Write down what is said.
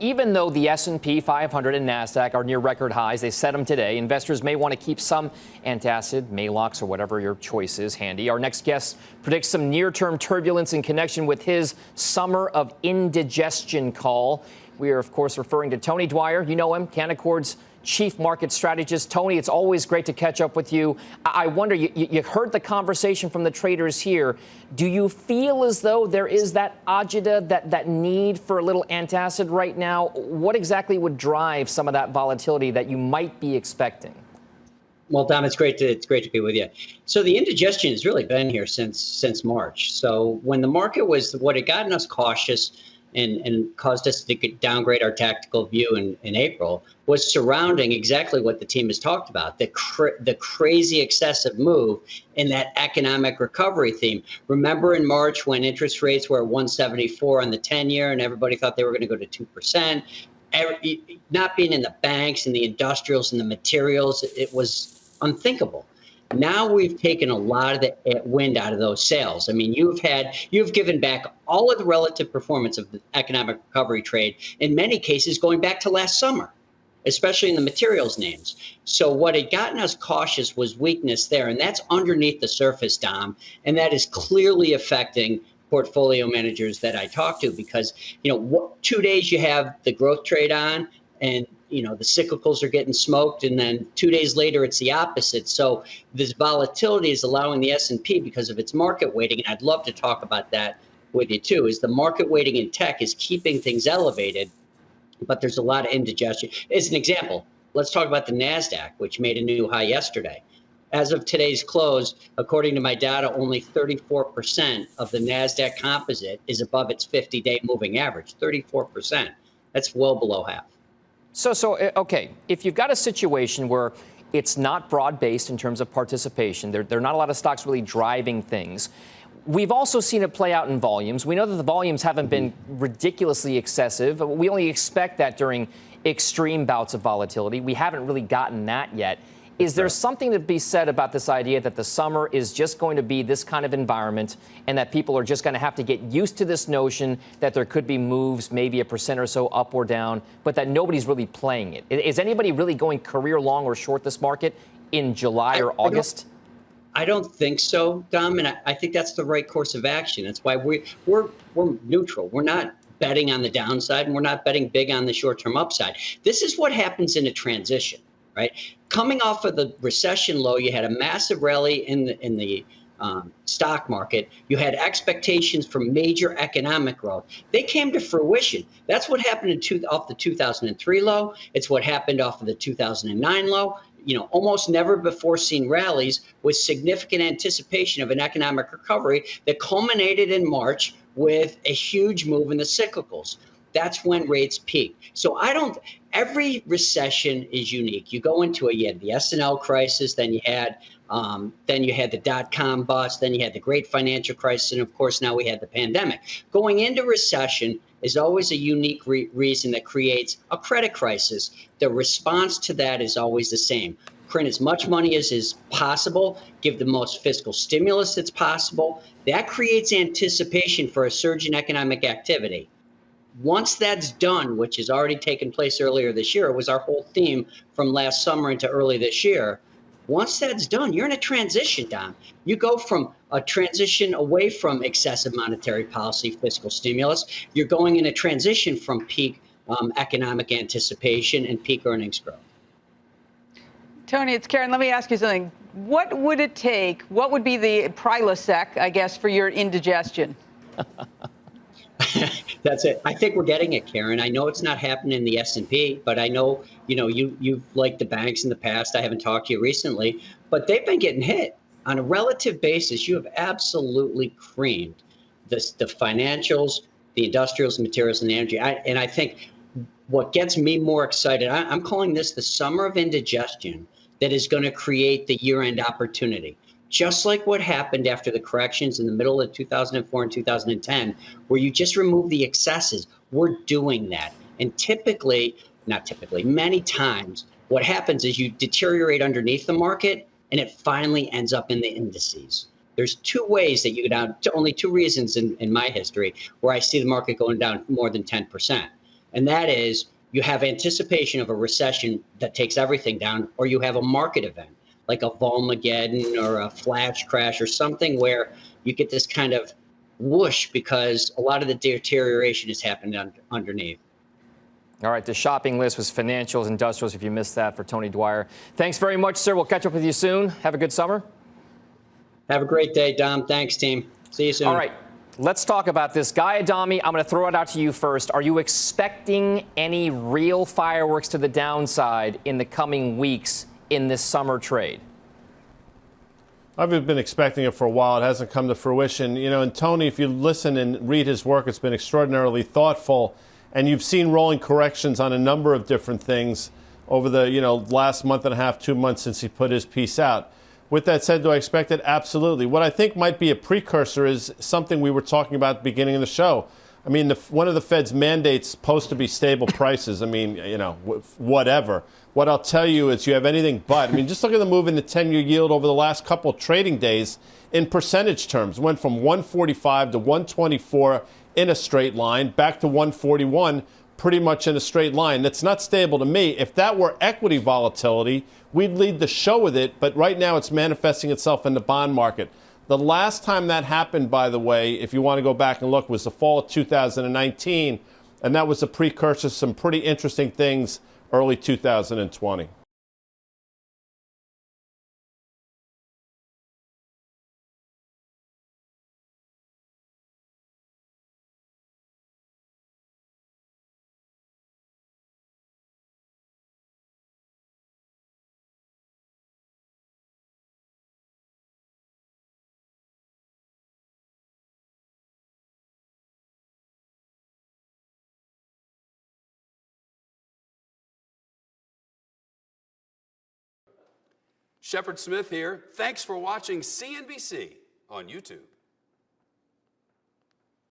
Even though the S&P 500 and NASDAQ are near record highs, they set them today, investors may want to keep some antacid, Maalox, or whatever your choice is handy. Our next guest predicts some near-term turbulence in connection with his summer of indigestion call. We are, of course, referring to Tony Dwyer. You know him, Canaccord's chief market strategist. Tony, it's always great to catch up with you. I wonder, you heard the conversation from the traders here. Do you feel as though there is that agita, that need for a little antacid right now? What exactly would drive some of that volatility that you might be expecting? Well, Dom, it's great to be with you. So the indigestion has really been here since March. So when the market was what had gotten us cautious and caused us to downgrade our tactical view in April was surrounding exactly what the team has talked about, the crazy excessive move in that economic recovery theme. Remember in March when interest rates were at 174 on the 10-year and everybody thought they were going to go to 2%? Not being in the banks and the industrials and the materials, it was unthinkable. Now we've taken a lot of the wind out of those sails. I mean, you've given back all of the relative performance of the economic recovery trade, in many cases going back to last summer, especially in the materials names. So what had gotten us cautious was weakness there, and that's underneath the surface, Dom, and that is clearly affecting portfolio managers that I talk to because, 2 days you have the growth trade on and the cyclicals are getting smoked, and then 2 days later it's the opposite. So this volatility is allowing the S&P because of its market weighting, and I'd love to talk about that with you too, is the market weighting in tech is keeping things elevated, but there's a lot of indigestion. As an example, let's talk about the NASDAQ, which made a new high yesterday. As of today's close, according to my data, only 34% of the NASDAQ composite is above its 50-day moving average, 34%. That's well below half. So, okay, if you've got a situation where it's not broad-based in terms of participation, there are not a lot of stocks really driving things. We've also seen it play out in volumes. We know that the volumes haven't been ridiculously excessive. We only expect that during extreme bouts of volatility. We haven't really gotten that yet. Is there something to be said about this idea that the summer is just going to be this kind of environment and that people are just going to have to get used to this notion that there could be moves, maybe 1% or so up or down, but that nobody's really playing it? Is anybody really going career long or short this market in July or August? I don't think so, Dom, and I think that's the right course of action. That's why we're neutral. We're not betting on the downside, and we're not betting big on the short-term upside. This is what happens in a transition. Right? Coming off of the recession low, you had a massive rally in the stock market. You had expectations for major economic growth. They came to fruition. That's what happened off the 2003 low. It's what happened off of the 2009 low. Almost never before seen rallies with significant anticipation of an economic recovery that culminated in March with a huge move in the cyclicals. That's when rates peak. So every recession is unique. You go into you had the S&L crisis, then you had the dot-com bust, then you had the great financial crisis, and of course now we had the pandemic. Going into recession is always a unique reason that creates a credit crisis. The response to that is always the same. Print as much money as is possible, give the most fiscal stimulus that's possible. That creates anticipation for a surge in economic activity. Once that's done, which has already taken place earlier this year, it was our whole theme from last summer into early this year. Once that's done, you're in a transition, Dom. You go from a transition away from excessive monetary policy, fiscal stimulus. You're going in a transition from peak economic anticipation and peak earnings growth. Tony, it's Karen. Let me ask you something. What would it take? What would be the Prilosec, I guess, for your indigestion? That's it. I think we're getting it, Karen. I know it's not happening in the S&P, but I know, you've liked the banks in the past. I haven't talked to you recently, but they've been getting hit. On a relative basis, you have absolutely creamed the financials, the industrials, materials, and the energy. And I think what gets me more excited, I'm calling this the summer of indigestion that is going to create the year-end opportunity. Just like what happened after the corrections in the middle of 2004 and 2010, where you just remove the excesses. We're doing that. And many times, what happens is you deteriorate underneath the market, and it finally ends up in the indices. There's two ways that you go down, only two reasons in my history where I see the market going down more than 10%. and that is you have anticipation of a recession that takes everything down, or you have a market event like a Volmageddon or a flash crash or something where you get this kind of whoosh because a lot of the deterioration is happening underneath. All right, the shopping list was financials, industrials, if you missed that, for Tony Dwyer. Thanks very much, sir. We'll catch up with you soon. Have a good summer. Have a great day, Dom. Thanks, team. See you soon. All right, let's talk about this. Guy Adami, I'm going to throw it out to you first. Are you expecting any real fireworks to the downside in the coming weeks in this summer trade? I've been expecting it for a while. It hasn't come to fruition. You know, and Tony, if you listen and read his work, it's been extraordinarily thoughtful. And you've seen rolling corrections on a number of different things over the, last month and a half, 2 months since he put his piece out. With that said, do I expect it? Absolutely. What I think might be a precursor is something we were talking about at the beginning of the show. I mean, one of the Fed's mandates supposed to be stable prices. I mean, whatever. What I'll tell you is you have anything but. I mean, just look at the move in the 10-year yield over the last couple of trading days in percentage terms. Went from 145 to 124 in a straight line, back to 141 pretty much in a straight line. That's not stable to me. If that were equity volatility, we'd lead the show with it, but right now it's manifesting itself in the bond market. The last time that happened, by the way, if you want to go back and look, was the fall of 2019, and that was a precursor to some pretty interesting things early 2020. Shepard Smith here. Thanks for watching CNBC on YouTube.